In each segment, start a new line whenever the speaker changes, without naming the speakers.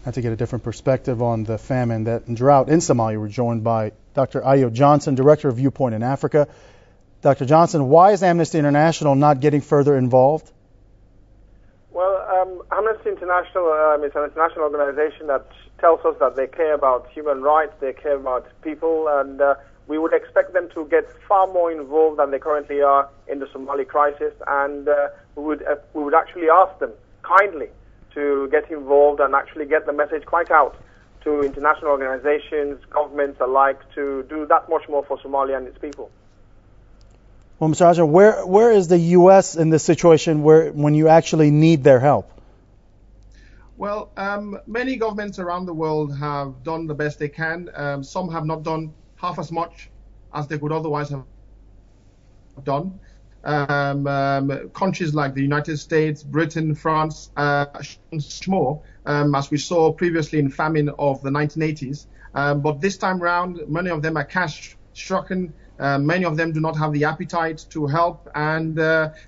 And to get a different perspective on the famine and drought in Somalia, we're joined by Dr. Ayo Johnson, Director of Viewpoint in Africa. Dr. Johnson, why is Amnesty International not getting further involved?
Well, Amnesty International is an international organization that tells us that they care about human rights, they care about people, and we would expect them to get far more involved than they currently are in the Somali crisis, and we would actually ask them kindly to get involved and actually get the message quite out to international organizations, governments alike, to do that much more for Somalia and its people.
Well, Mr. Ajah, where is the U.S. in this situation when you actually need their help?
Well, many governments around the world have done the best they can. Some have not done half as much as they could otherwise have done. Countries like the United States, Britain, France, much more, as we saw previously in famine of the 1980s. But this time round, many of them are cash-stricken. Many of them do not have the appetite to help, and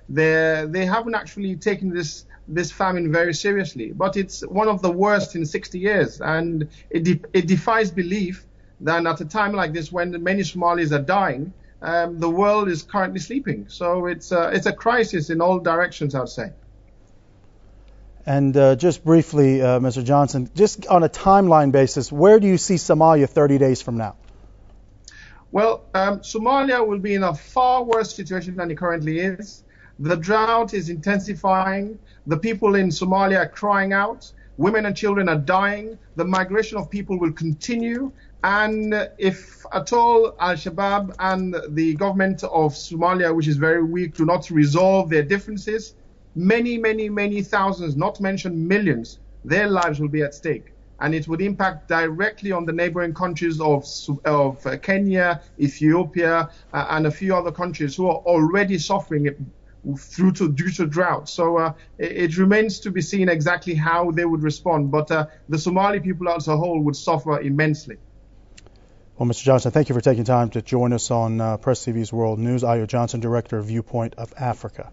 they haven't actually taken this famine very seriously. But it's one of the worst in 60 years, and it defies belief that at a time like this, when many Somalis are dying, the world is currently sleeping. So it's a crisis in all directions, I would say.
And just briefly, Mr. Johnson, just on a timeline basis, where do you see Somalia 30 days from now?
Well, Somalia will be in a far worse situation than it currently is. The drought is intensifying. The people in Somalia are crying out. Women and children are dying. The migration of people will continue. And if at all Al-Shabaab and the government of Somalia, which is very weak, do not resolve their differences, many, many, many thousands, not to mention millions, their lives will be at stake. And it would impact directly on the neighboring countries of Kenya, Ethiopia, and a few other countries who are already suffering due to drought. So it remains to be seen exactly how they would respond. But the Somali people as a whole would suffer immensely.
Well, Mr. Johnson, thank you for taking time to join us on Press TV's World News. Ayo Johnson, Director of Viewpoint of Africa.